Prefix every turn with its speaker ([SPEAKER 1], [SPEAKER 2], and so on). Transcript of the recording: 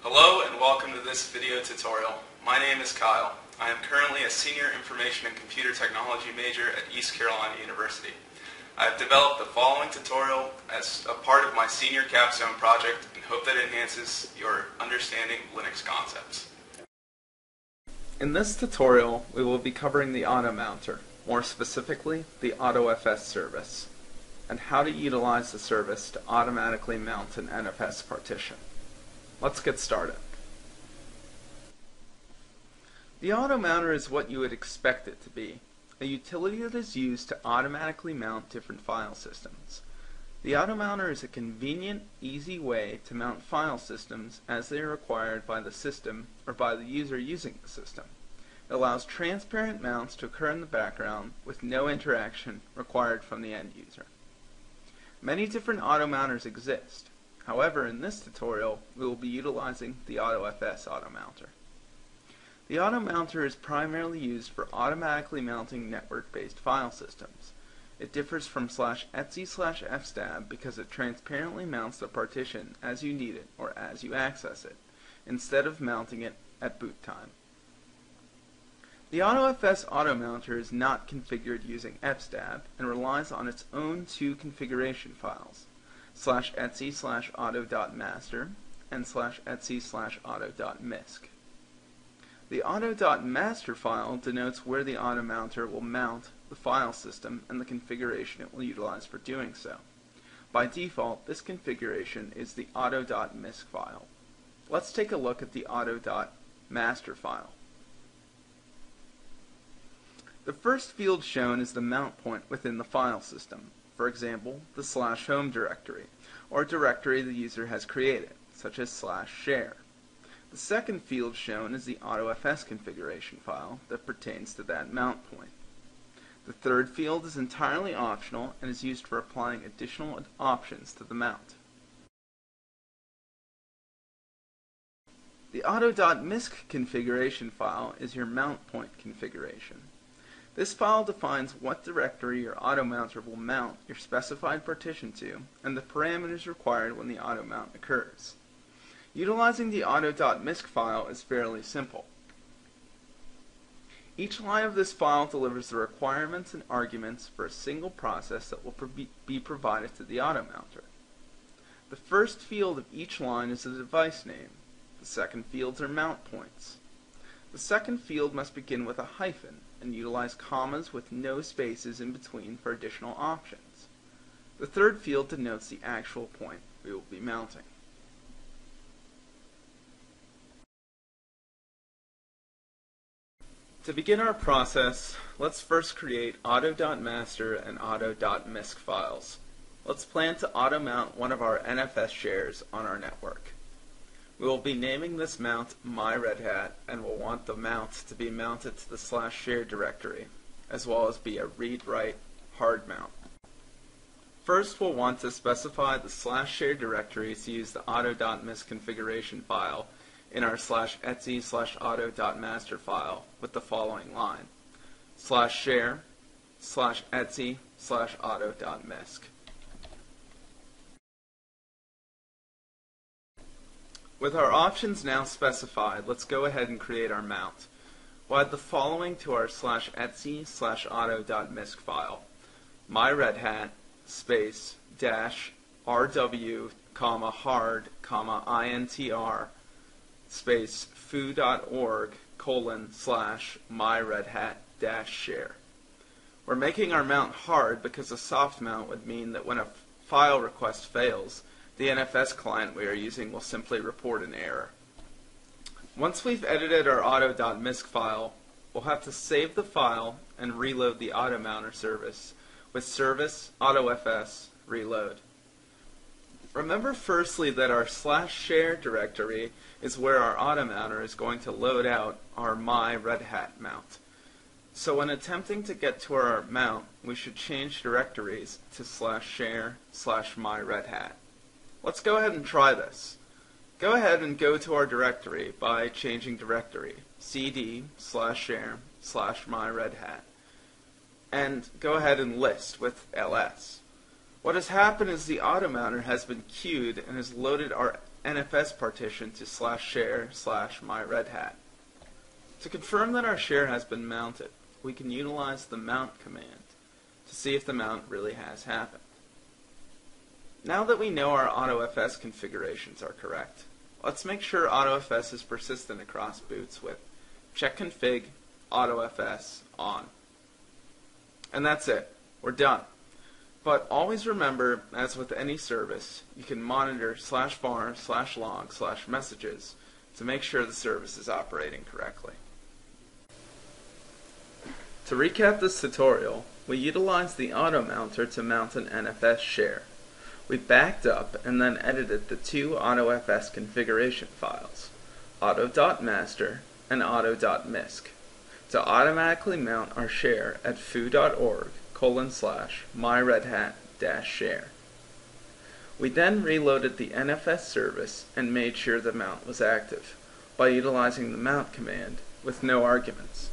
[SPEAKER 1] Hello and welcome to this video tutorial. My name is Kyle. I am currently a Senior Information and Computer Technology major at East Carolina University. I have developed the following tutorial as a part of my senior capstone project and hope that it enhances your understanding of Linux concepts. In this tutorial, we will be covering the Automounter, more specifically the AutoFS service, and how to utilize the service to automatically mount an NFS partition. Let's get started. The Automounter is what you would expect it to be, a utility that is used to automatically mount different file systems. The Automounter is a convenient, easy way to mount file systems as they are required by the system or by the user using the system. It allows transparent mounts to occur in the background with no interaction required from the end user. Many different Automounters exist. However, in this tutorial, we will be utilizing the AutoFS Automounter. The Automounter is primarily used for automatically mounting network-based file systems. It differs from /etc/fstab because it transparently mounts the partition as you need it or as you access it, instead of mounting it at boot time. The AutoFS Automounter is not configured using fstab and relies on its own two configuration files, /etc/auto.master and /etc/auto.misc. The auto.master file denotes where the Automounter will mount the file system and the configuration it will utilize for doing so. By default, this configuration is the auto.misc file. Let's take a look at the auto.master file. The first field shown is the mount point within the file system. For example, the /home directory, or a directory the user has created, such as /share. The second field shown is the AutoFS configuration file that pertains to that mount point. The third field is entirely optional and is used for applying additional options to the mount. The auto.misc configuration file is your mount point configuration. This file defines what directory your Automounter will mount your specified partition to and the parameters required when the auto mount occurs. Utilizing the auto.misc file is fairly simple. Each line of this file delivers the requirements and arguments for a single process that will be provided to the Automounter. The first field of each line is the device name. The second fields are mount points. The second field must begin with a hyphen and utilize commas with no spaces in between for additional options. The third field denotes the actual point we will be mounting. To begin our process, let's first create auto.master and auto.misc files. Let's plan to auto-mount one of our NFS shares on our network. We will be naming this mount myRedHat and will want the mount to be mounted to the /share directory, as well as be a read-write hard mount. First, we'll want to specify the /share directory to use the auto.misc configuration file in our /etc/auto.master file with the following line: /share /etc/auto.misc. With our options now specified, let's go ahead and create our mount. We'll add the following to our /etc/auto.misc file: myRedHat space dash rw hard intr space foo.org /myRedHat-share. We're making our mount hard because a soft mount would mean that when a file request fails, the NFS client we are using will simply report an error. Once we've edited our auto.misc file, we'll have to save the file and reload the Automounter service with service autofs reload. Remember firstly that our /share directory is where our Automounter is going to load out our myRedHat mount. So when attempting to get to our mount, we should change directories to /share /myRedHat. Let's go ahead and try this. Go ahead and go to our directory by changing directory, cd /share /myRedHat, and go ahead and list with ls. What has happened is the Automounter has been queued and has loaded our NFS partition to /share/myredhat. To confirm that our share has been mounted, we can utilize the mount command to see if the mount really has happened. Now that we know our AutoFS configurations are correct, let's make sure AutoFS is persistent across boots with checkconfig AutoFS on. And that's it. We're done. But always remember, as with any service, you can monitor /var/log/messages to make sure the service is operating correctly. To recap this tutorial, we utilized the Automounter to mount an NFS share. We backed up and then edited the two AutoFS configuration files, auto.master and auto.misc, to automatically mount our share at foo.org/myredhat-share. We then reloaded the NFS service and made sure the mount was active by utilizing the mount command with no arguments.